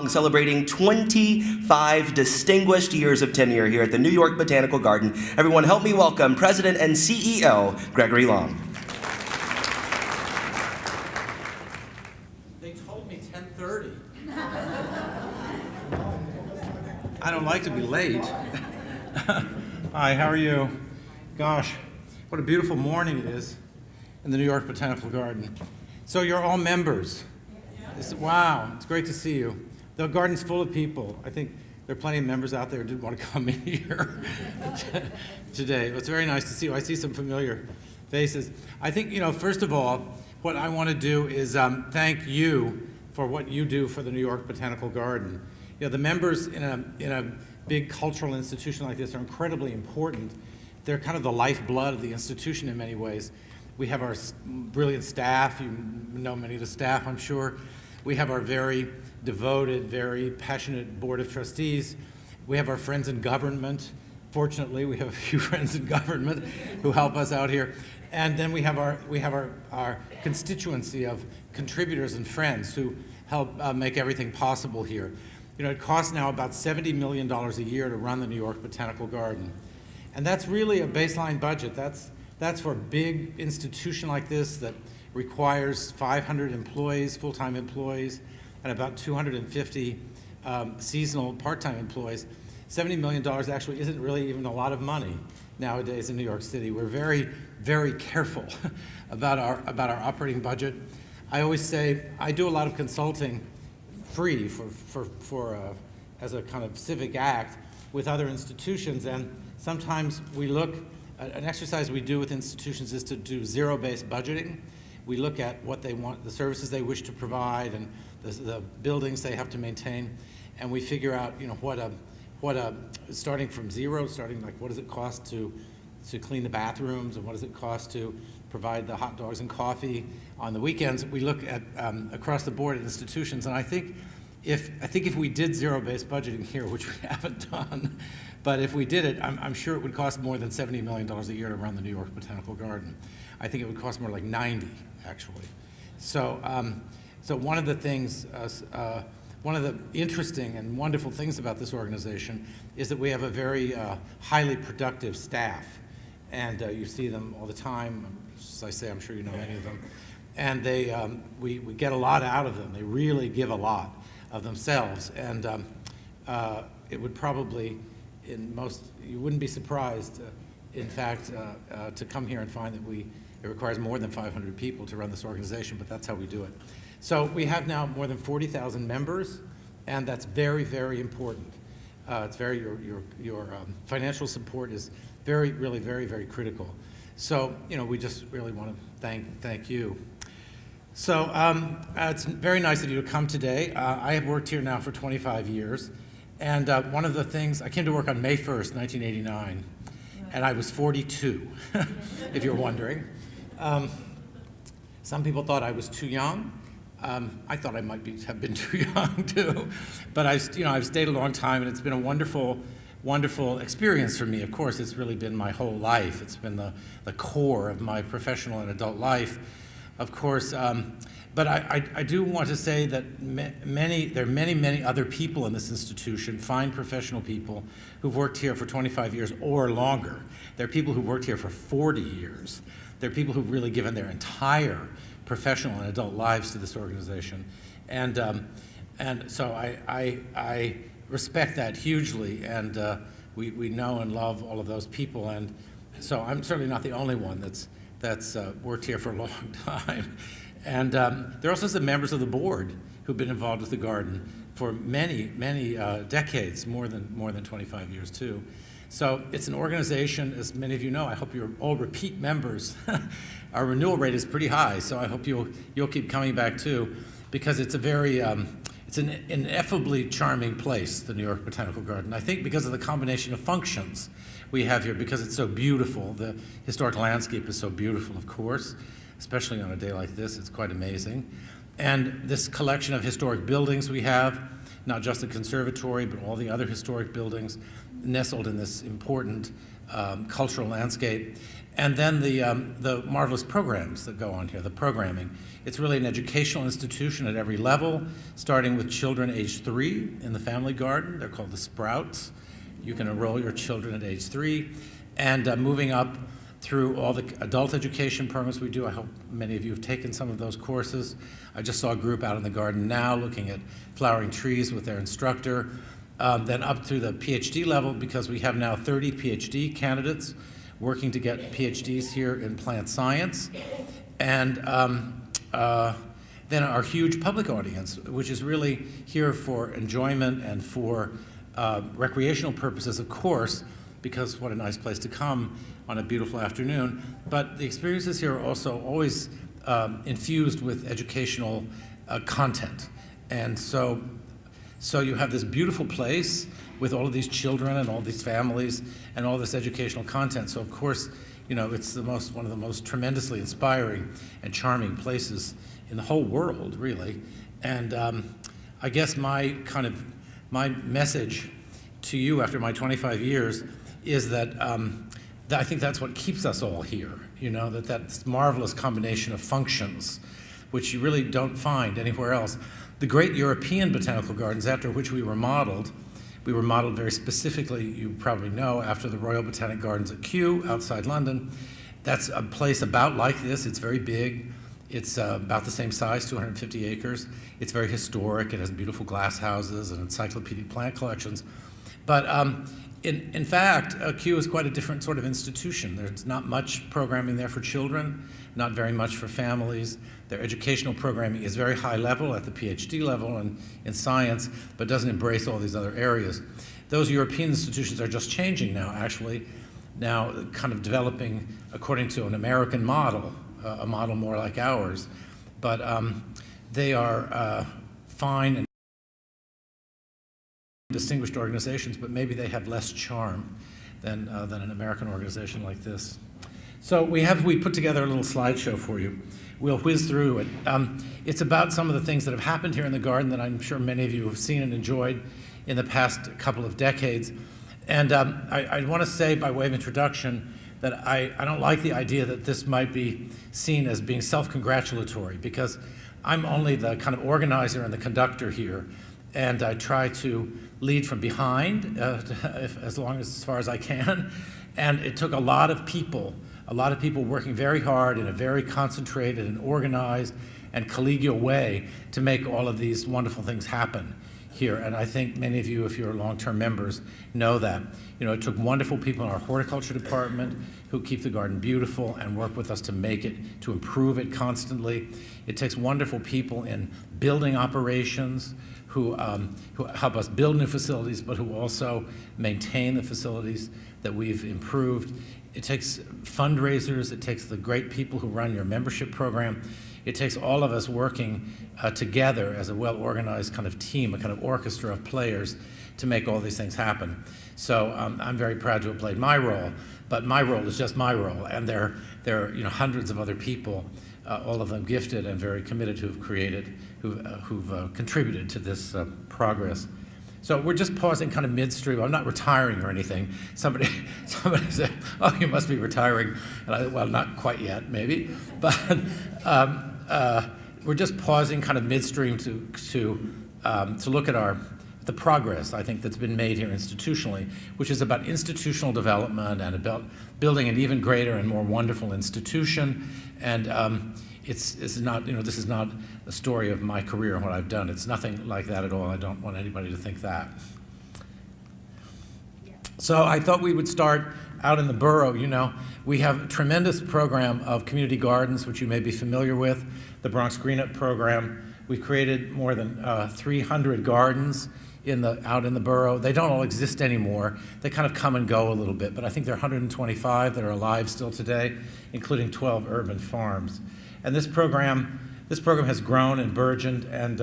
Celebrating 25 distinguished years of tenure here at the New York Botanical Garden. Everyone help me welcome President and CEO, Gregory Long. They told me 10:30. I don't like to be late. Hi, how are you? Gosh, what a beautiful morning it is in the New York Botanical Garden. So you're all members. Wow, it's great to see you. The garden's full of people. I think there are plenty of members out there who didn't want to come in here today. It's very nice to see you. I see some familiar faces. I think, first of all, what I want to do is thank you for what you do for the New York Botanical Garden. The members in a big cultural institution like this are incredibly important. They're kind of the lifeblood of the institution in many ways. We have our brilliant staff. You know many of the staff, I'm sure. We have our very devoted, very passionate board of trustees. We have our friends in government. Fortunately, we have a few friends in government who help us out here. And then we have our constituency of contributors and friends who help make everything possible here. It costs now about $70 million a year to run the New York Botanical Garden. And that's really a baseline budget. That's for a big institution like this that requires 500 employees, full-time employees, and about 250 seasonal part-time employees. $70 million actually isn't really even a lot of money nowadays in New York City. We're very, very careful about our operating budget. I always say I do a lot of consulting free as a kind of civic act with other institutions, and sometimes we look. An exercise we do with institutions is to do zero-based budgeting. We look at what they want, the services they wish to provide, and the buildings they have to maintain, and we figure out, starting from zero, what does it cost to clean the bathrooms, and what does it cost to provide the hot dogs and coffee on the weekends. We look at across the board at institutions, and I think if we did zero-based budgeting here, which we haven't done, but if we did it, I'm sure it would cost more than $70 million a year to run the New York Botanical Garden. I think it would cost more like 90, actually. So one of the things, one of the interesting and wonderful things about this organization is that we have a very highly productive staff, and you see them all the time. As I say, I'm sure you know many of them, and we get a lot out of them. They really give a lot of themselves, and it would probably, you wouldn't be surprised, in fact, to come here and find that it requires more than 500 people to run this organization, but that's how we do it. So we have now more than 40,000 members, and that's very, very important. Your financial support is really very, very critical. So, we just really want to thank you. So it's very nice of you to come today. I have worked here now for 25 years, and one of the things, I came to work on May 1st, 1989, and I was 42, if you're wondering. Some people thought I was too young. I thought I might have been too young too, but I've stayed a long time, and it's been a wonderful, wonderful experience for me. Of course, it's really been my whole life. It's been the core of my professional and adult life, of course. But I do want to say that there are many other people in this institution, fine professional people, who've worked here for 25 years or longer. There are people who've worked here for 40 years. There are people who've really given their entire professional and adult lives to this organization. And so I respect that hugely, and we know and love all of those people. And so I'm certainly not the only one that's worked here for a long time. And there are also some members of the board who've been involved with the garden for many decades, more than 25 years too. So it's an organization, as many of you know. I hope you're all repeat members. Our renewal rate is pretty high, so I hope you'll keep coming back too, because it's a very it's an ineffably charming place, the New York Botanical Garden. I think because of the combination of functions we have here, because it's so beautiful. The historic landscape is so beautiful, of course, especially on a day like this. It's quite amazing. And this collection of historic buildings we have, not just the Conservatory, but all the other historic buildings nestled in this important cultural landscape. And then the marvelous programs that go on here, the programming. It's really an educational institution at every level, starting with children age 3 in the family garden. They're called the Sprouts. You can enroll your children at age 3, and moving up through all the adult education programs we do. I hope many of you have taken some of those courses. I just saw a group out in the garden now looking at flowering trees with their instructor. Then up through the PhD level, because we have now 30 PhD candidates working to get PhDs here in plant science. And then our huge public audience, which is really here for enjoyment and for recreational purposes, of course, because what a nice place to come on a beautiful afternoon. But the experiences here are also always infused with educational content. And so you have this beautiful place with all of these children and all these families and all this educational content. So of course, you know, it's one of the most tremendously inspiring and charming places in the whole world, really. And I guess my message to you after my 25 years is that I think that's what keeps us all here, you know, that's marvelous combination of functions, which you really don't find anywhere else. The great European botanical gardens, after which we were modeled very specifically, you probably know, after the Royal Botanic Gardens at Kew outside London. That's a place about like this. It's very big. It's about the same size, 250 acres. It's very historic. It has beautiful glass houses and encyclopedic plant collections. But in fact, Kew is quite a different sort of institution. There's not much programming there for children, not very much for families. Their educational programming is very high level at the PhD level and in science, but doesn't embrace all these other areas. Those European institutions are just changing now, actually, now kind of developing according to an American model, a model more like ours. But they are fine and distinguished organizations, but maybe they have less charm than an American organization like this. So we put together a little slideshow for you. We'll whiz through it. It's about some of the things that have happened here in the garden that I'm sure many of you have seen and enjoyed in the past couple of decades. And I want to say by way of introduction that I don't like the idea that this might be seen as being self-congratulatory, because I'm only the kind of organizer and the conductor here, and I try to lead from behind as far as I can. And it took a lot of people working very hard in a very concentrated and organized and collegial way to make all of these wonderful things happen here. And I think many of you, if you're long-term members, know that. You know, it took wonderful people in our horticulture department who keep the garden beautiful and work with us to make it, to improve it constantly. It takes wonderful people in building operations who help us build new facilities, but who also maintain the facilities that we've improved. It takes fundraisers. It takes the great people who run your membership program. It takes all of us working together as a well-organized kind of team, a kind of orchestra of players to make all these things happen. So I'm very proud to have played my role, but my role is just my role, and there are hundreds of other people, all of them gifted and very committed, who've contributed to this progress. So we're just pausing kind of midstream. I'm not retiring or anything. Somebody said, "Oh, you must be retiring," and well, not quite yet, maybe, but we're just pausing kind of midstream to look at the progress, I think, that's been made here institutionally, which is about institutional development and about building an even greater and more wonderful institution. And it's not, this is not a story of my career and what I've done. It's nothing like that at all. I don't want anybody to think that. So I thought we would start out in the borough. We have a tremendous program of community gardens, which you may be familiar with, the Bronx Green Up program. We've created more than 300 gardens out in the borough. They don't all exist anymore. They kind of come and go a little bit, but I think there are 125 that are alive still today, including 12 urban farms. And this program has grown and burgeoned, and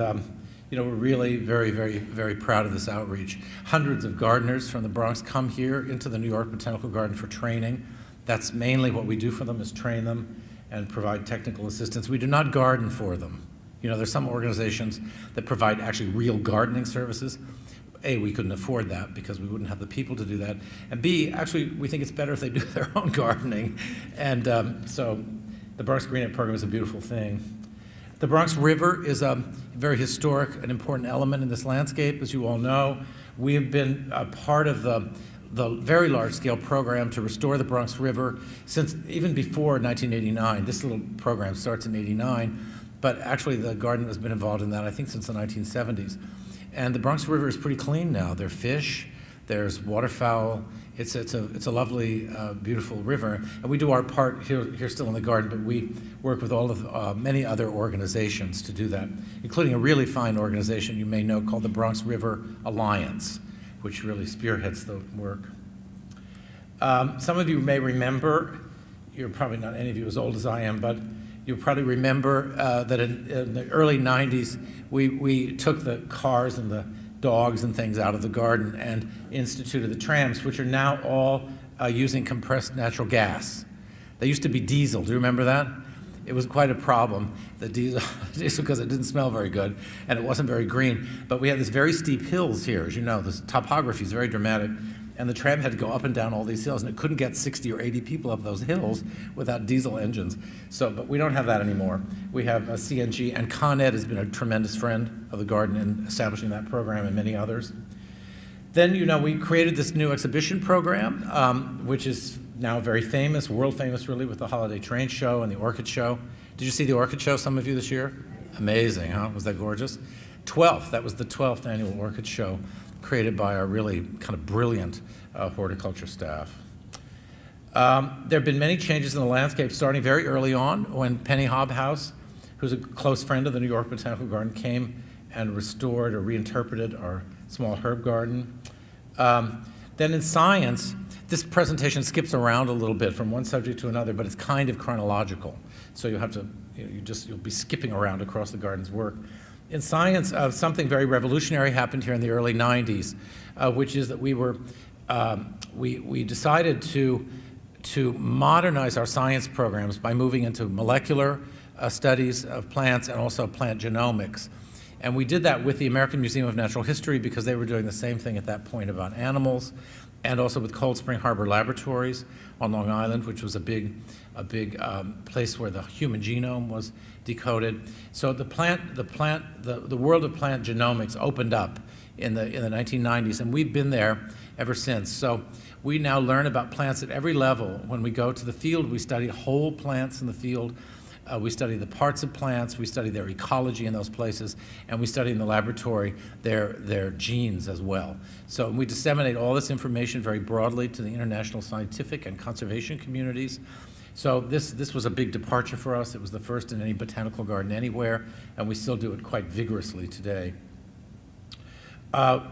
we're really very, very, very proud of this outreach. Hundreds of gardeners from the Bronx come here into the New York Botanical Garden for training. That's mainly what we do for them, is train them and provide technical assistance. We do not garden for them. You know, there's some organizations that provide actually real gardening services. A, we couldn't afford that because we wouldn't have the people to do that. And B, actually, we think it's better if they do their own gardening. And so the Bronx Green Up program is a beautiful thing. The Bronx River is a very historic and important element in this landscape, as you all know. We have been a part of the very large-scale program to restore the Bronx River since even before 1989. This little program starts in '89, but actually the garden has been involved in that, I think, since the 1970s. And the Bronx River is pretty clean now. There are fish, there's waterfowl. It's a lovely, beautiful river. And we do our part here still in the garden, but we work with all of many other organizations to do that, including a really fine organization you may know called the Bronx River Alliance, which really spearheads the work. Some of you may remember, you're probably not any of you as old as I am, but you'll probably remember that in the early 90s, we took the cars and the dogs and things out of the garden and instituted the trams, which are now all using compressed natural gas. They used to be diesel. Do you remember that? It was quite a problem, the diesel, because it didn't smell very good and it wasn't very green. But we had these very steep hills here, as you know. This topography is very dramatic. And the tram had to go up and down all these hills, and it couldn't get 60 or 80 people up those hills without diesel engines. So, but we don't have that anymore. We have a CNG, and Con Ed has been a tremendous friend of the garden in establishing that program and many others. Then, you know, we created this new exhibition program, which is now very famous, world famous really, with the Holiday Train Show and the Orchid Show. Did you see the Orchid Show, some of you, this year? Amazing, huh? Was that gorgeous? That was the 12th annual Orchid Show, created by our really kind of brilliant horticulture staff. There have been many changes in the landscape, starting very early on when Penny Hobhouse, who's a close friend of the New York Botanical Garden, came and restored or reinterpreted our small herb garden. Then in science, this presentation skips around a little bit from one subject to another, but it's kind of chronological. So you'll have to, you'll be skipping around across the garden's work. In science, something very revolutionary happened here in the early 90s, which is that we decided to modernize our science programs by moving into molecular studies of plants and also plant genomics. And we did that with the American Museum of Natural History because they were doing the same thing at that point about animals, and also with Cold Spring Harbor Laboratories on Long Island, which was a big place where the human genome was decoded. So the world of plant genomics opened up in the 1990s, and we've been there ever since. So we now learn about plants at every level. When we go to the field, we study whole plants in the field. We study the parts of plants, we study their ecology in those places, and we study in the laboratory their genes as well. So we disseminate all this information very broadly to the international scientific and conservation communities. So this was a big departure for us. It was the first in any botanical garden anywhere, and we still do it quite vigorously today.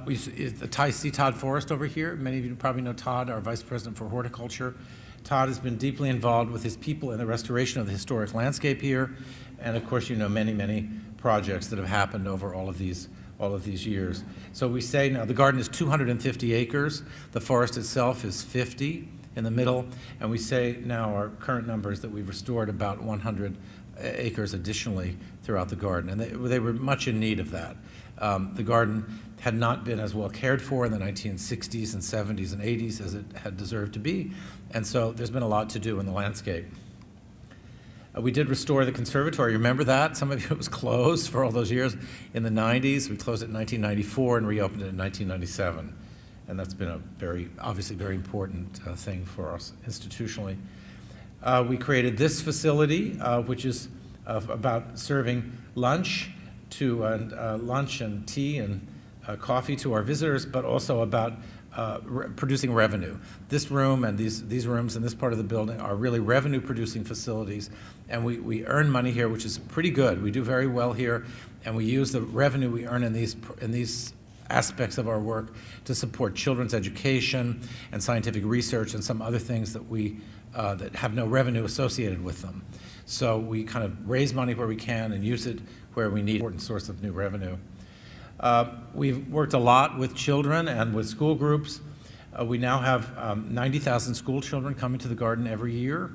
See Todd Forrest over here. Many of you probably know Todd, our Vice President for Horticulture. Todd has been deeply involved with his people in the restoration of the historic landscape here, and of course you know many projects that have happened over all of these years. So we say now the garden is 250 acres, the forest itself is 50 in the middle, and we say now our current number is that we've restored about 100 acres additionally throughout the garden, and they were much in need of that. The garden had not been as well cared for in the 1960s and 70s and 80s as it had deserved to be, and so there's been a lot to do in the landscape. We did restore the conservatory. Remember that? Some of you, it was closed for all those years in the 90s. We closed it in 1994 and reopened it in 1997, and that's been a obviously very important thing for us institutionally. We created this facility, which is about serving lunch and tea and coffee to our visitors, but also about producing revenue. This room and these rooms in this part of the building are really revenue-producing facilities, and we earn money here, which is pretty good. We do very well here, and we use the revenue we earn in these aspects of our work to support children's education and scientific research and some other things that have no revenue associated with them. So we kind of raise money where we can and use it where we need an important source of new revenue. We've worked a lot with children and with school groups. We now have 90,000 school children coming to the garden every year.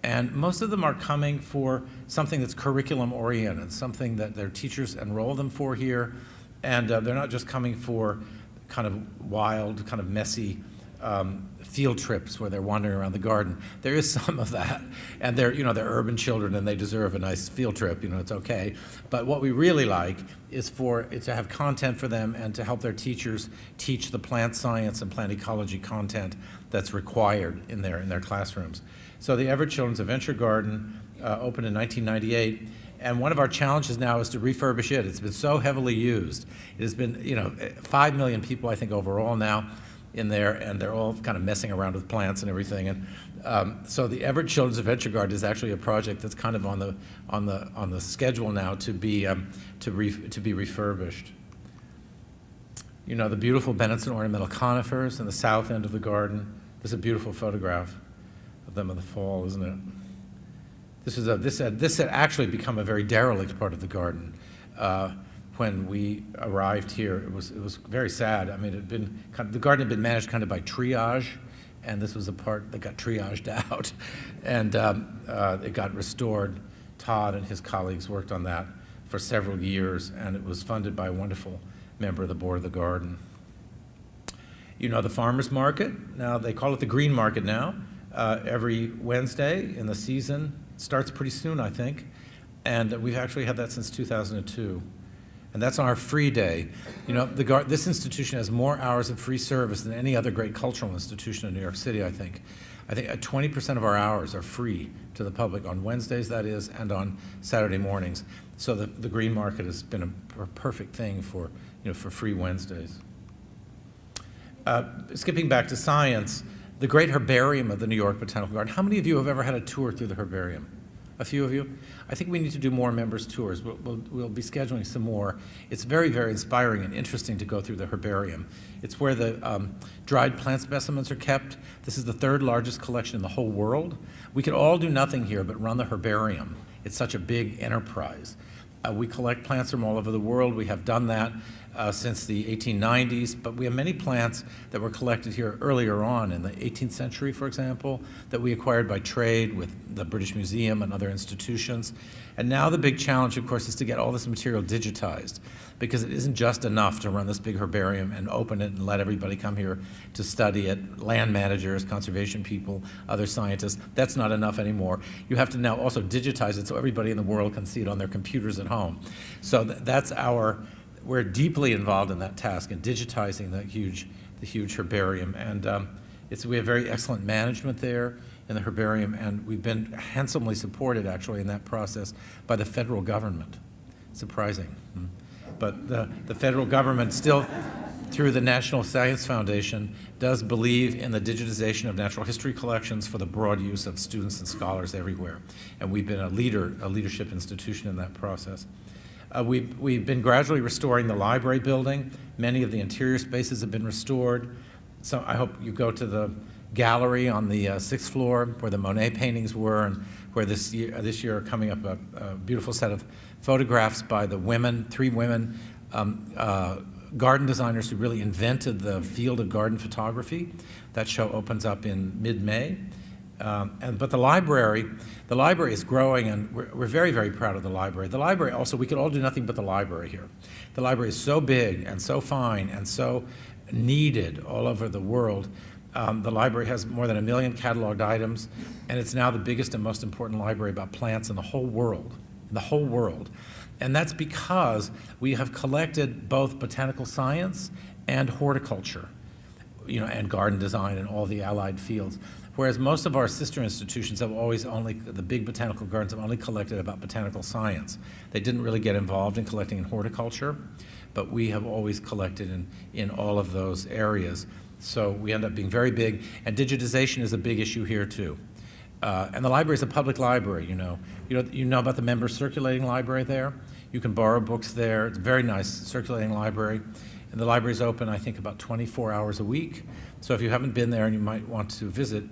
And most of them are coming for something that's curriculum-oriented, something that their teachers enroll them for here, and they're not just coming for kind of wild, kind of messy field trips where they're wandering around the garden. There is some of that, and they're urban children and they deserve a nice field trip. It's okay. But what we really like is to have content for them and to help their teachers teach the plant science and plant ecology content that's required in their classrooms. So the Everett Children's Adventure Garden opened in 1998. And one of our challenges now is to refurbish it. It's been so heavily used. It has been, 5 million people, I think, overall now in there, and they're all kind of messing around with plants and everything. And so the Everett Children's Adventure Garden is actually a project that's kind of on the schedule now to be refurbished. The beautiful Bennetson ornamental conifers in the south end of the garden. There's a beautiful photograph of them in the fall, isn't it? This had actually become a very derelict part of the garden. When we arrived here, it was very sad. I mean, the garden had been managed kind of by triage, and this was a part that got triaged out, and it got restored. Todd and his colleagues worked on that for several years, and it was funded by a wonderful member of the board of the garden. The farmers market, now they call it the green market now, every Wednesday in the season. It starts pretty soon, I think, and we've actually had that since 2002. And that's on our free day. This institution has more hours of free service than any other great cultural institution in New York City, I think. I think 20% of our hours are free to the public on Wednesdays, that is, and on Saturday mornings. So the green market has been a perfect thing for free Wednesdays. Skipping back to science, the great herbarium of the New York Botanical Garden. How many of you have ever had a tour through the herbarium? A few of you? I think we need to do more members' tours. We'll be scheduling some more. It's very, very inspiring and interesting to go through the herbarium. It's where the dried plant specimens are kept. This is the third largest collection in the whole world. We could all do nothing here but run the herbarium. It's such a big enterprise. We collect plants from all over the world. We have done that since the 1890s, but we have many plants that were collected here earlier on in the 18th century, for example, that we acquired by trade with the British Museum and other institutions. And now the big challenge, of course, is to get all this material digitized, because it isn't just enough to run this big herbarium and open it and let everybody come here to study it, land managers, conservation people, other scientists. That's not enough anymore. You have to now also digitize it so everybody in the world can see it on their computers at home. So we're deeply involved in that task in digitizing the huge herbarium. And we have very excellent management there in the herbarium, and we've been handsomely supported, actually, in that process by the federal government. Surprising. But the federal government still, through the National Science Foundation, does believe in the digitization of natural history collections for the broad use of students and scholars everywhere. And we've been a leadership institution in that process. We've been gradually restoring the library building. Many of the interior spaces have been restored. So I hope you go to the gallery on the 6th floor where the Monet paintings were, and where this year are coming up a beautiful set of photographs by the three women garden designers who really invented the field of garden photography. That show opens up in mid-May. But the library is growing, and we're very, very proud of the library. The library also, we could all do nothing but the library here. The library is so big and so fine and so needed all over the world. The library has more than 1 million cataloged items, and it's now the biggest and most important library about plants in the whole world. And that's because we have collected both botanical science and horticulture, and garden design and all the allied fields. Whereas most of our sister institutions have the big botanical gardens have only collected about botanical science. They didn't really get involved in collecting in horticulture, but we have always collected in all of those areas. So we end up being very big, and digitization is a big issue here too. And the library is a public library, You know about the member circulating library there? You can borrow books there. It's a very nice circulating library. And the library is open, I think, about 24 hours a week. So if you haven't been there and you might want to visit,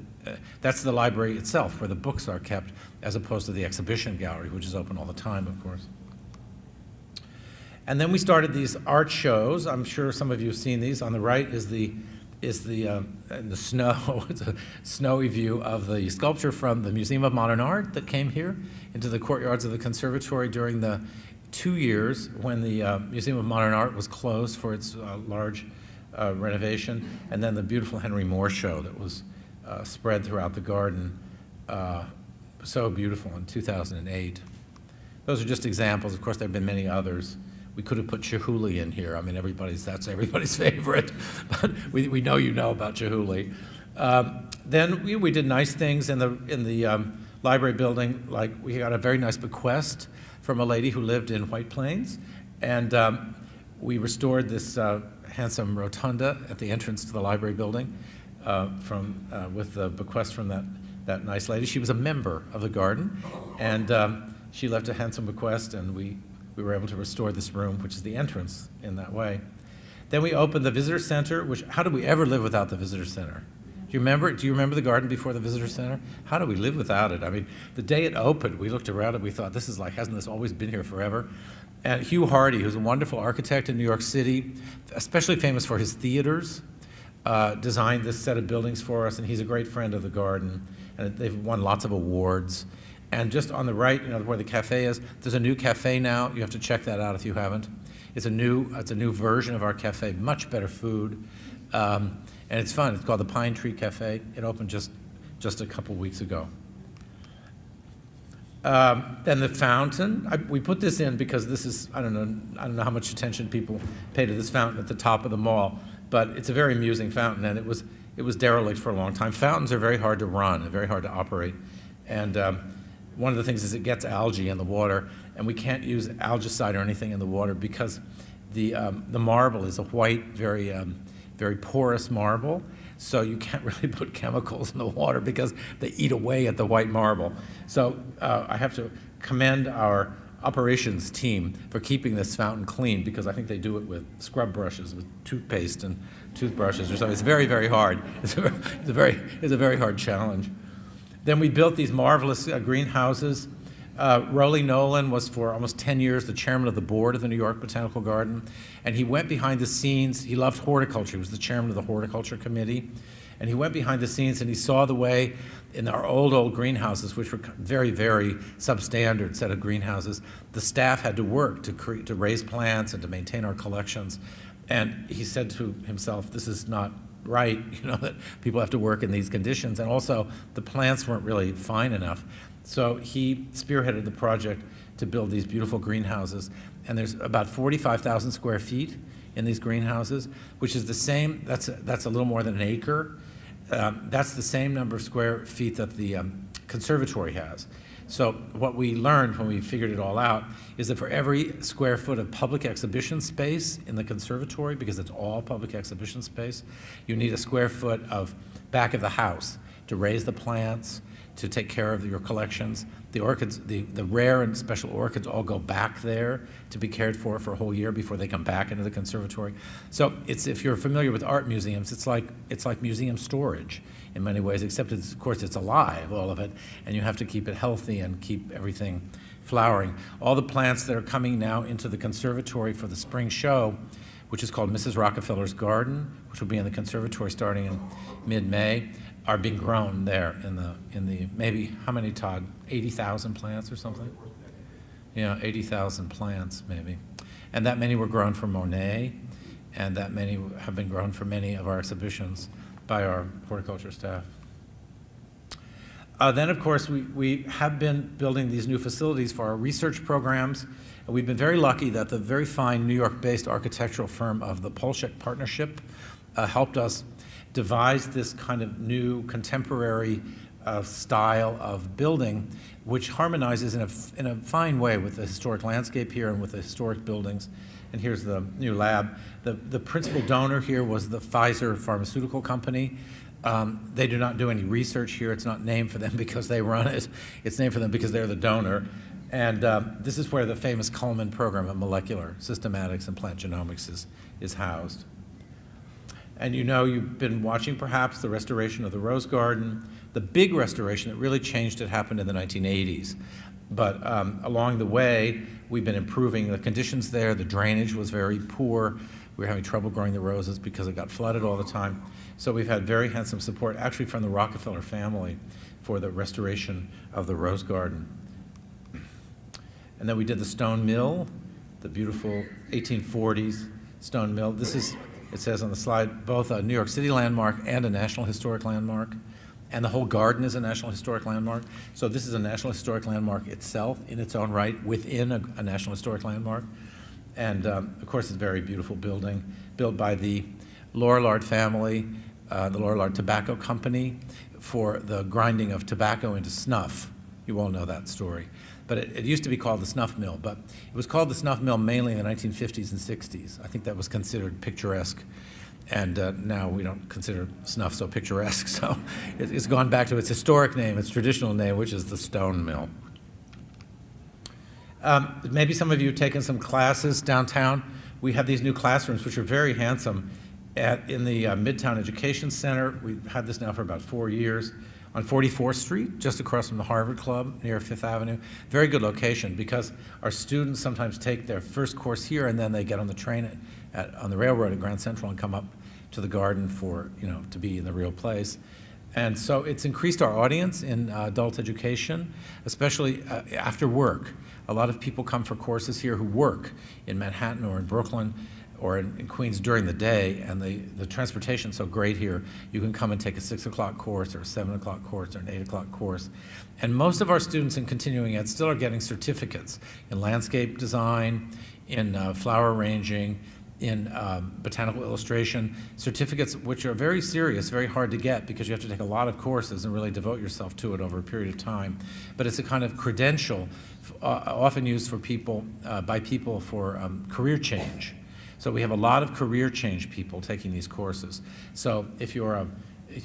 that's the library itself where the books are kept, as opposed to the exhibition gallery, which is open all the time, of course. And then we started these art shows. I'm sure some of you have seen these. On the right is the is in the snow. It's a snowy view of the sculpture from the Museum of Modern Art that came here into the courtyards of the Conservatory during the 2 years when the Museum of Modern Art was closed for its large renovation, and then the beautiful Henry Moore show that was spread throughout the garden, so beautiful, in 2008. Those are just examples. Of course, there have been many others. We could have put Chihuly in here. I mean, that's everybody's favorite, but we know you know about Chihuly. Then we did nice things in the library building. Like, we got a very nice bequest from a lady who lived in White Plains, and we restored this handsome rotunda at the entrance to the library building with the bequest from that nice lady. She was a member of the garden, and she left a handsome bequest, and we were able to restore this room, which is the entrance in that way. Then we opened the visitor center, which, how did we ever live without the visitor center? Do you remember the garden before the visitor center? How do we live without it? I mean, the day it opened, we looked around and we thought, this is like, hasn't this always been here forever? And Hugh Hardy, who's a wonderful architect in New York City, especially famous for his theaters, designed this set of buildings for us, and he's a great friend of the garden, and they've won lots of awards. And just on the right, where the cafe is, there's a new cafe now. You have to check that out if you haven't. It's a new version of our cafe, much better food, and it's fun. It's called the Pine Tree Cafe. It opened just a couple weeks ago. Then the fountain. We put this in because this is, I don't know how much attention people pay to this fountain at the top of the mall, but it's a very amusing fountain, and it was derelict for a long time. Fountains are very hard to run and very hard to operate, and one of the things is it gets algae in the water, and we can't use algicide or anything in the water because the marble is a white, very porous marble, so you can't really put chemicals in the water because they eat away at the white marble. So I have to commend our operations team for keeping this fountain clean, because I think they do it with scrub brushes, with toothpaste and toothbrushes or something. It's very, very hard. It's a very hard challenge. Then we built these marvelous greenhouses. Rolly Nolan was for almost 10 years the chairman of the board of the New York Botanical Garden, and he went behind the scenes. He loved horticulture. He was the chairman of the horticulture committee, and he went behind the scenes and he saw the way in our old greenhouses, which were very, very substandard set of greenhouses, the staff had to work to raise plants and to maintain our collections. And he said to himself, this is not right, that people have to work in these conditions, and also the plants weren't really fine enough. So he spearheaded the project to build these beautiful greenhouses, and there's about 45,000 square feet in these greenhouses, which is the same, that's a little more than an acre. That's the same number of square feet that the conservatory has. So what we learned when we figured it all out is that for every square foot of public exhibition space in the conservatory, because it's all public exhibition space, you need a square foot of back of the house to raise the plants, to take care of your collections. The orchids, the rare and special orchids all go back there to be cared for a whole year before they come back into the conservatory. So if you're familiar with art museums, it's like museum storage in many ways, except of course it's alive, all of it, and you have to keep it healthy and keep everything flowering. All the plants that are coming now into the conservatory for the spring show, which is called Mrs. Rockefeller's Garden, which will be in the conservatory starting in mid-May, are being grown there in the maybe, how many, Todd? 80,000 plants or something? Yeah, 80,000 plants maybe. And that many were grown for Monet, and that many have been grown for many of our exhibitions by our horticulture staff. Then, of course, we have been building these new facilities for our research programs. And we've been very lucky that the very fine New York-based architectural firm of the Polshek Partnership helped us devise this kind of new contemporary style of building, which harmonizes in a fine way with the historic landscape here and with the historic buildings. And here's the new lab. The principal donor here was the Pfizer Pharmaceutical Company. They do not do any research here. It's not named for them because they run it. It's named for them because they're the donor. And this is where the famous Cullman program of molecular systematics and plant genomics is housed. And you've been watching perhaps the restoration of the Rose Garden. The big restoration that really changed it happened in the 1980s. But along the way, we've been improving the conditions there. The drainage was very poor. We were having trouble growing the roses because it got flooded all the time. So we've had very handsome support, actually from the Rockefeller family, for the restoration of the rose garden. And then we did the stone mill, the beautiful 1840s stone mill. This is, it says on the slide, both a New York City landmark and a National Historic Landmark. And the whole garden is a National Historic Landmark. So this is a National Historic Landmark itself, in its own right, within a National Historic Landmark. And of course, it's a very beautiful building, built by the Lorillard family, the Lorillard Tobacco Company, for the grinding of tobacco into snuff. You all know that story. But it used to be called the Snuff Mill, but it was called the Snuff Mill mainly in the 1950s and 60s. I think that was considered picturesque. And now we don't consider snuff so picturesque, so it's gone back to its historic name, its traditional name, which is the Stone Mill. Maybe some of you have taken some classes downtown. We have these new classrooms, which are very handsome, in the Midtown Education Center. We've had this now for about 4 years, on 44th Street, just across from the Harvard Club, near Fifth Avenue. Very good location, because our students sometimes take their first course here, and then they get on the train on the railroad at Grand Central and come up to the garden for, to be in the real place. And so it's increased our audience in adult education, especially after work. A lot of people come for courses here who work in Manhattan or in Brooklyn or in Queens during the day, and the transportation's so great here. You can come and take a 6 o'clock course or a 7 o'clock course or an 8 o'clock course. And most of our students in continuing ed still are getting certificates in landscape design, in flower arranging, in botanical illustration, certificates which are very serious, very hard to get, because you have to take a lot of courses and really devote yourself to it over a period of time. But it's a kind of credential often used for people, by people for career change. So we have a lot of career change people taking these courses. So if you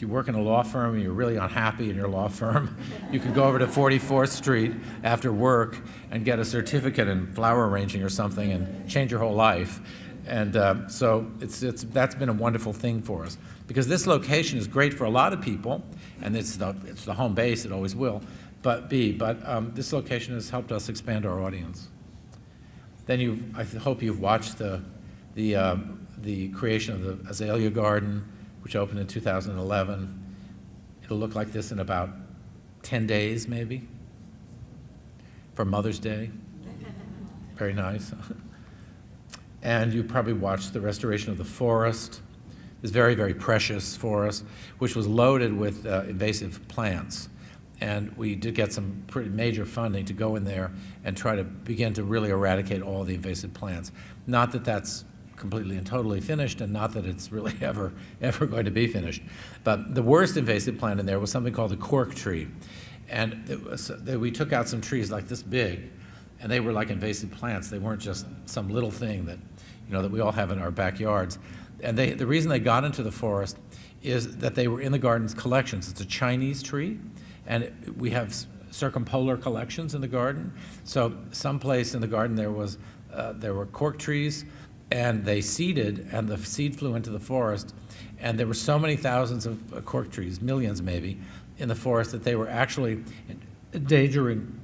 work in a law firm and you're really unhappy in your law firm, you can go over to 44th Street after work and get a certificate in flower arranging or something and change your whole life. And so that's been a wonderful thing for us, because this location is great for a lot of people, and it's the home base, it always will, but this location has helped us expand our audience. Then I hope you've watched the creation of the Azalea garden, which opened in 2011. It'll look like this in about 10 days, maybe, for Mother's Day. Very nice. And you probably watched the restoration of the forest, this very, very precious forest, which was loaded with invasive plants. And we did get some pretty major funding to go in there and try to begin to really eradicate all the invasive plants. Not that that's completely and totally finished, and not that it's really ever going to be finished. But the worst invasive plant in there was something called the Cork Tree. And we took out some trees like this big, and they were like invasive plants. They weren't just some little thing that we all have in our backyards. And the reason they got into the forest is that they were in the garden's collections. It's a Chinese tree, and we have circumpolar collections in the garden. So someplace in the garden there were cork trees, and they seeded, and the seed flew into the forest, and there were so many thousands of cork trees, millions maybe, in the forest, that they were actually endangering,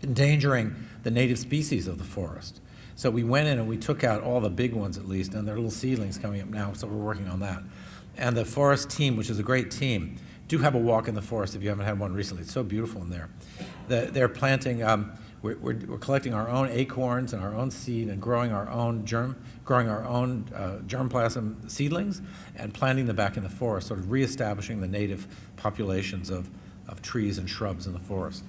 endangering the native species of the forest. So we went in and we took out all the big ones, at least, and there are little seedlings coming up now, so we're working on that. And the forest team, which is a great team, do have a walk in the forest if you haven't had one recently. It's so beautiful in there. They're planting, we're collecting our own acorns and our own seed and growing our own germplasm seedlings and planting them back in the forest, sort of reestablishing the native populations of trees and shrubs in the forest.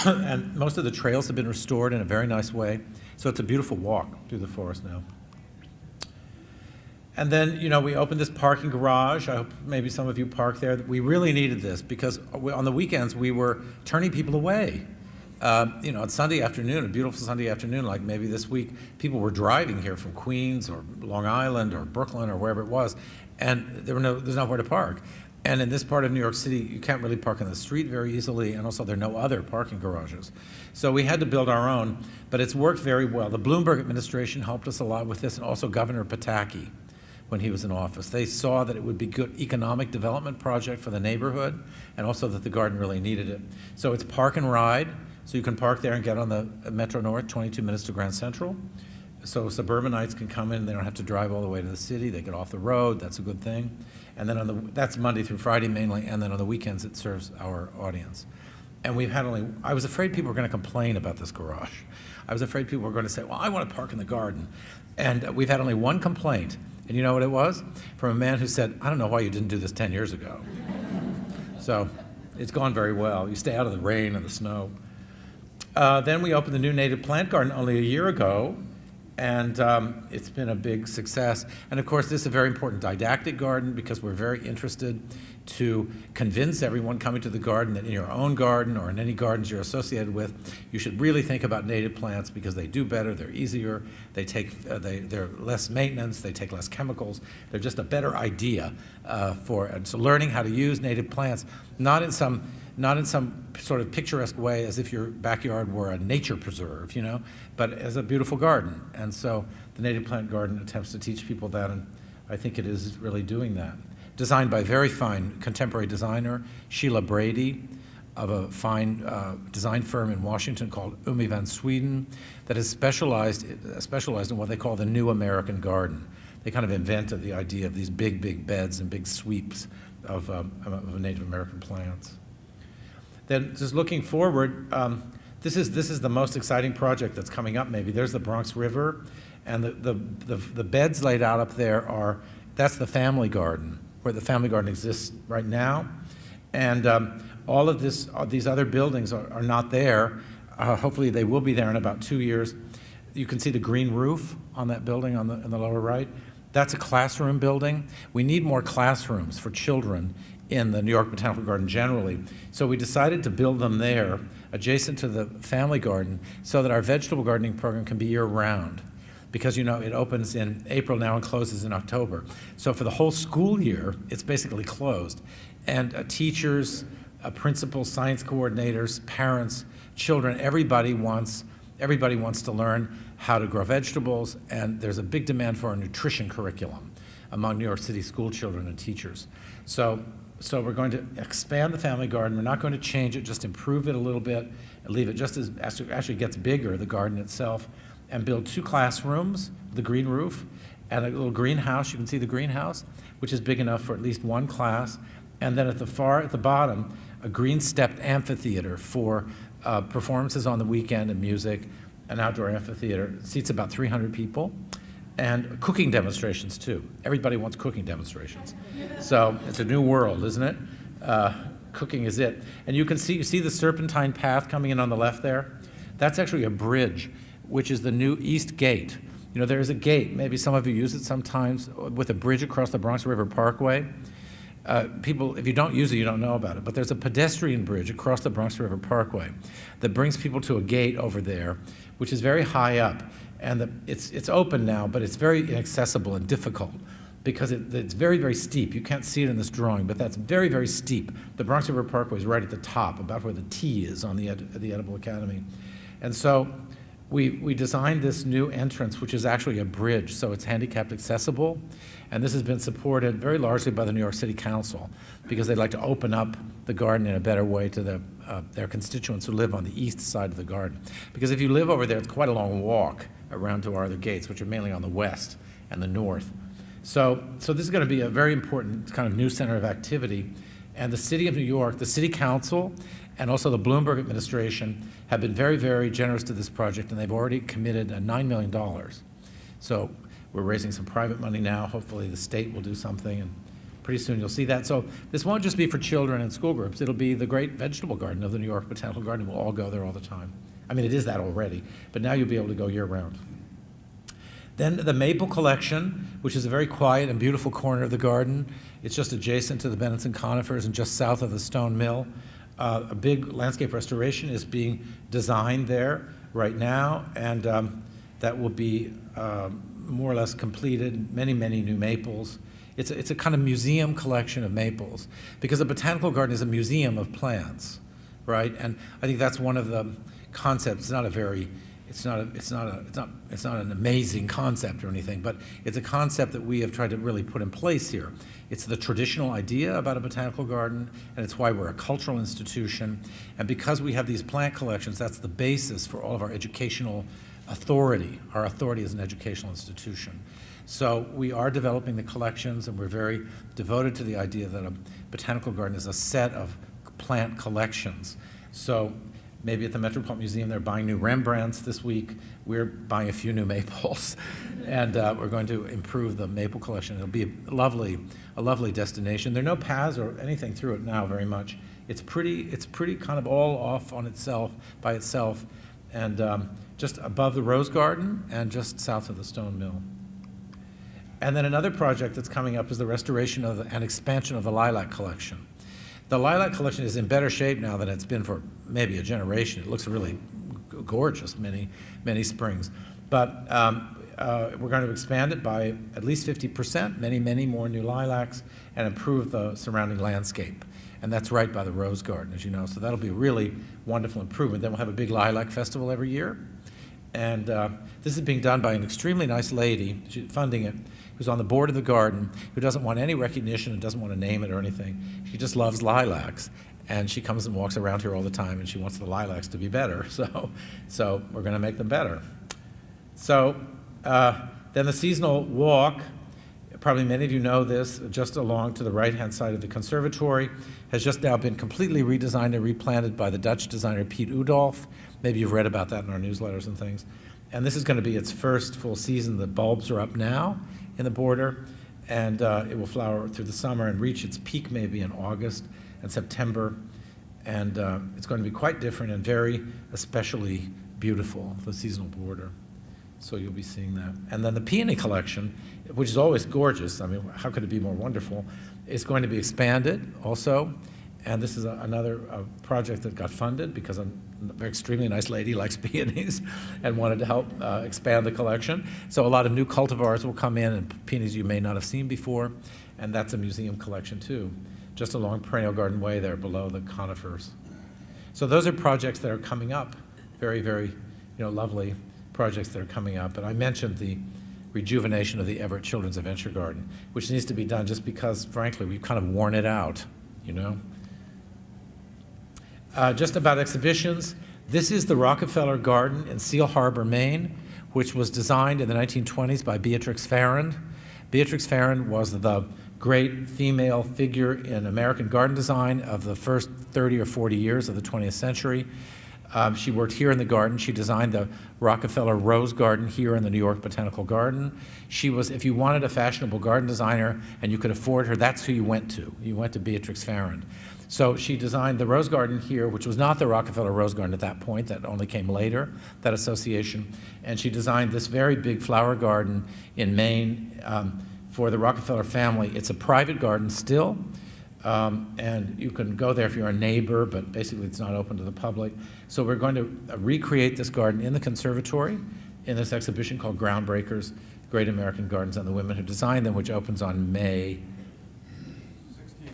And most of the trails have been restored in a very nice way, so it's a beautiful walk through the forest now. And then, we opened this parking garage. I hope maybe some of you park there. We really needed this because on the weekends we were turning people away. On Sunday afternoon, a beautiful Sunday afternoon, like maybe this week, people were driving here from Queens or Long Island or Brooklyn or wherever it was, and there's nowhere to park. And in this part of New York City, you can't really park on the street very easily, and also there are no other parking garages. So we had to build our own, but it's worked very well. The Bloomberg administration helped us a lot with this, and also Governor Pataki when he was in office. They saw that it would be a good economic development project for the neighborhood, and also that the garden really needed it. So it's park and ride, so you can park there and get on the Metro North, 22 minutes to Grand Central. So suburbanites can come in, they don't have to drive all the way to the city, they get off the road, that's a good thing. And then that's Monday through Friday mainly, and then on the weekends it serves our audience. And I was afraid people were going to complain about this garage. I was afraid people were going to say, well, I want to park in the garden. And we've had only one complaint, and you know what it was? From a man who said, I don't know why you didn't do this 10 years ago. So it's gone very well. You stay out of the rain and the snow. Then we opened the new native plant garden only a year ago, and it's been a big success. And of course, this is a very important didactic garden because we're very interested to convince everyone coming to the garden that in your own garden or in any gardens you're associated with, you should really think about native plants because they do better, they're easier, they're less maintenance, they take less chemicals. They're just a better idea so learning how to use native plants, not in some sort of picturesque way as if your backyard were a nature preserve, but as a beautiful garden. And so the native plant garden attempts to teach people that, and I think it is really doing that. Designed by a very fine contemporary designer, Sheila Brady, of a fine design firm in Washington called Umi van Sweden, that has specialized in what they call the new American garden. They kind of invented the idea of these big beds and big sweeps of Native American plants. Then just looking forward, this is the most exciting project that's coming up maybe. There's the Bronx River, and the beds laid out up there that's the family garden, where the family garden exists right now. And all of these other buildings are not there. Hopefully they will be there in about 2 years. You can see the green roof on that building in the lower right. That's a classroom building. We need more classrooms for children in the New York Botanical Garden generally. So we decided to build them there, adjacent to the family garden, so that our vegetable gardening program can be year-round. Because it opens in April now and closes in October. So for the whole school year, it's basically closed. And teachers, principals, science coordinators, parents, children, everybody wants to learn how to grow vegetables, and there's a big demand for a nutrition curriculum among New York City school children and teachers. So we're going to expand the family garden. We're not going to change it, just improve it a little bit, and leave it just as it actually gets bigger, the garden itself, and build 2 classrooms, the green roof, and a little greenhouse. You can see the greenhouse, which is big enough for at least one class. And then at the bottom, a green stepped amphitheater for performances on the weekend and music, an outdoor amphitheater. It seats about 300 people. And cooking demonstrations too. Everybody wants cooking demonstrations. So it's a new world, isn't it? Cooking is it. And you see the serpentine path coming in on the left there? That's actually a bridge, which is the new East Gate. There is a gate, maybe some of you use it sometimes, with a bridge across the Bronx River Parkway. People, if you don't use it, you don't know about it, but there's a pedestrian bridge across the Bronx River Parkway that brings people to a gate over there, which is very high up. And it's open now, but it's very inaccessible and difficult because it's very, very steep. You can't see it in this drawing, but that's very, very steep. The Bronx River Parkway is right at the top, about where the T is on the Edible Academy. And so we designed this new entrance, which is actually a bridge, so it's handicapped accessible. And this has been supported very largely by the New York City Council because they'd like to open up the garden in a better way to their constituents who live on the east side of the garden. Because if you live over there, it's quite a long walk around to our other gates, which are mainly on the west and the north. So this is going to be a very important kind of new center of activity. And the City of New York, the City Council, and also the Bloomberg administration have been very, very generous to this project, and they've already committed $9 million. So we're raising some private money now. Hopefully the state will do something, and pretty soon you'll see that. So this won't just be for children and school groups. It'll be the great vegetable garden of the New York Botanical Garden. We'll all go there all the time. I mean, it is that already, but now you'll be able to go year-round. Then the Maple Collection, which is a very quiet and beautiful corner of the garden. It's just adjacent to the Benenson Conifers and just south of the Stone Mill. A big landscape restoration is being designed there right now, and that will be more or less completed, many new maples. It's a kind of museum collection of maples, because a botanical garden is a museum of plants, right? And I think that's one of the concepts. It's not an amazing concept or anything, but it's a concept that we have tried to really put in place here. It's the traditional idea about a botanical garden, and it's why we're a cultural institution. And because we have these plant collections, that's the basis for all of our educational authority, our authority as an educational institution. So we are developing the collections, and we're very devoted to the idea that a botanical garden is a set of plant collections. So maybe at the Metropolitan Museum they're buying new Rembrandts this week. We're buying a few new maples, and we're going to improve the maple collection. It'll be a lovely destination. There are no paths or anything through it now very much. It's pretty kind of all off on itself, by itself, and just above the Rose Garden and just south of the Stone Mill. And then another project that's coming up is the restoration of and expansion of the Lilac collection. The Lilac collection is in better shape now than it's been for maybe a generation. It looks really gorgeous many springs. But we're going to expand it by at least 50%, many more new lilacs, and improve the surrounding landscape. And that's right by the Rose Garden, as you know. So that'll be a really wonderful improvement. Then we'll have a big lilac festival every year. And this is being done by an extremely nice lady, she's funding it, who's on the board of the garden, who doesn't want any recognition and doesn't want to name it or anything. She just loves lilacs. And she comes and walks around here all the time, and she wants the lilacs to be better. So we're going to make them better. So then the seasonal walk, probably many of you know this, just along to the right-hand side of the Conservatory, has just now been completely redesigned and replanted by the Dutch designer Piet Oudolf. Maybe you've read about that in our newsletters and things. And this is going to be its first full season. The bulbs are up now in the border, and it will flower through the summer and reach its peak maybe in August and September. And it's going to be quite different and very especially beautiful, the seasonal border. So you'll be seeing that. And then the peony collection, which is always gorgeous, I mean, how could it be more wonderful, is going to be expanded also. And this is another project that got funded because a very extremely nice lady likes peonies and wanted to help expand the collection. So a lot of new cultivars will come in, and peonies you may not have seen before. And that's a museum collection too, just along Perennial Garden Way there below the conifers. So those are projects that are coming up, very lovely projects that are coming up. And I mentioned the rejuvenation of the Everett Children's Adventure Garden, which needs to be done just because, frankly, we've kind of worn it out, you know. Just about exhibitions, this is the Rockefeller Garden in Seal Harbor, Maine, which was designed in the 1920s by Beatrix Farrand. Beatrix Farrand was the great female figure in American garden design of the first 30 or 40 years of the 20th century. She worked here in the garden. She designed the Rockefeller Rose Garden here in the New York Botanical Garden. She was, if you wanted a fashionable garden designer and you could afford her, that's who you went to. You went to Beatrix Farrand. So she designed the Rose Garden here, which was not the Rockefeller Rose Garden at that point. That only came later, that association. And she designed this very big flower garden in Maine for the Rockefeller family. It's a private garden still. And you can go there if you're a neighbor, but basically it's not open to the public. So we're going to recreate this garden in the Conservatory in this exhibition called Groundbreakers, Great American Gardens and the Women Who Designed Them, which opens on May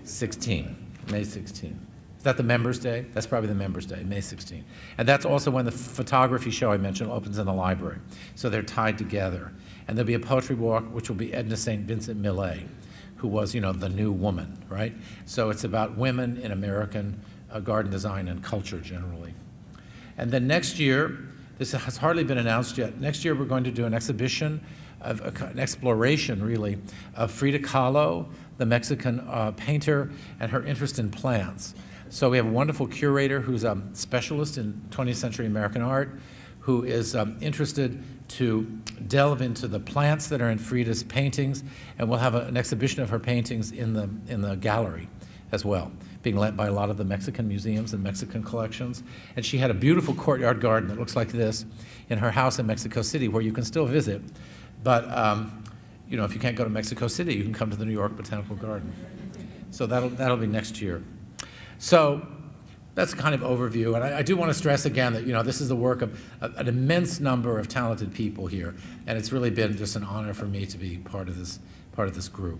16. May 16. Is that the Members' Day? That's probably the Members' Day, May 16. And that's also when the photography show I mentioned opens in the library. So they're tied together. And there'll be a poetry walk, which will be Edna St. Vincent Millay, who was, you know, the new woman, right? So it's about women in American garden design and culture generally. And then next year, this has hardly been announced yet, next year we're going to do an exhibition, an exploration really, of Frida Kahlo, the Mexican painter, and her interest in plants. So we have a wonderful curator who's a specialist in 20th century American art, who is interested to delve into the plants that are in Frida's paintings, and we'll have an exhibition of her paintings in the gallery as well, being led by a lot of the Mexican museums and Mexican collections. And she had a beautiful courtyard garden that looks like this in her house in Mexico City, where you can still visit. But you know, if you can't go to Mexico City, you can come to the New York Botanical Garden. So that'll be next year. So that's a kind of overview, and I do want to stress again that, you know, this is the work of an immense number of talented people here, and it's really been just an honor for me to be part of this group.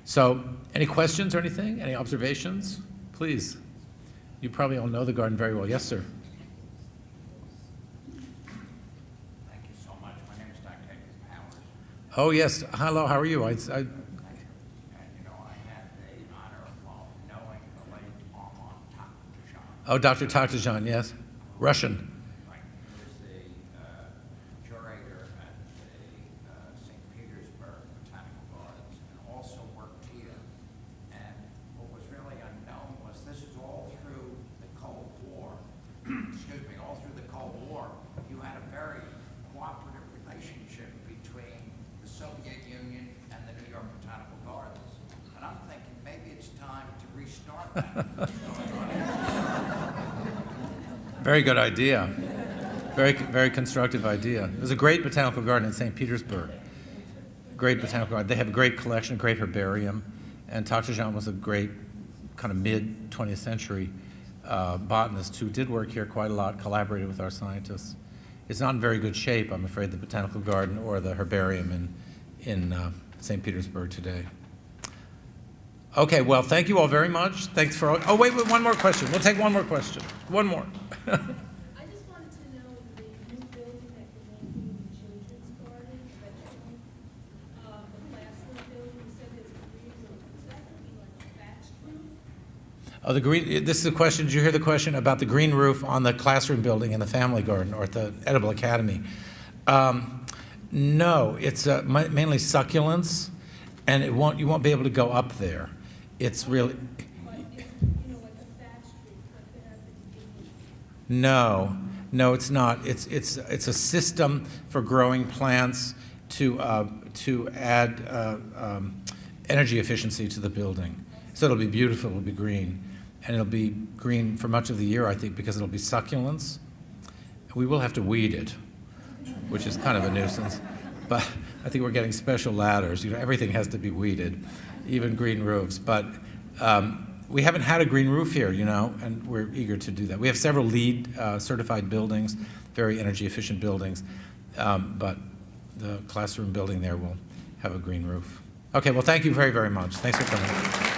So, any questions or anything? Any observations? Please. You probably all know the garden very well. Yes, sir. Thank you so much. My name is Dr. Powers. Oh yes. Hello. How are you? And, you know, I had the honor of knowing the late Armand Taktashan. Oh, Dr. Taktashan, yes. Russian. Right. He was it's time to restart that. Very good idea. Very, very constructive idea. There's a great botanical garden in St. Petersburg. Great botanical garden. They have a great collection, a great herbarium, and Takhtajan was a great kind of mid-20th century botanist who did work here quite a lot, collaborated with our scientists. It's not in very good shape, I'm afraid, the botanical garden or the herbarium in St. Petersburg today. Okay, well, thank you all very much. Thanks for all. Oh, wait, one more question. We'll take one more question. One more. I just wanted to know the new building that you're making, the children's garden, the classroom building, you said there's a green roof. Is that going to be like a thatched roof? Oh, the green. This is a question. Did you hear the question about the green roof on the classroom building in the family garden or at the Edible Academy? No, it's mainly succulents, and you won't be able to go up there. It's really. Like a thatched roof, like they have in No, it's not. It's a system for growing plants to add energy efficiency to the building. So it'll be beautiful. It'll be green, and it'll be green for much of the year, I think, because it'll be succulents. We will have to weed it, which is kind of a nuisance, but I think we're getting special ladders. Everything has to be weeded, even green roofs. But we haven't had a green roof here, and we're eager to do that. We have several LEED certified buildings, very energy efficient buildings, but the classroom building there will have a green roof. Okay, well, thank you very, very much. Thanks for coming.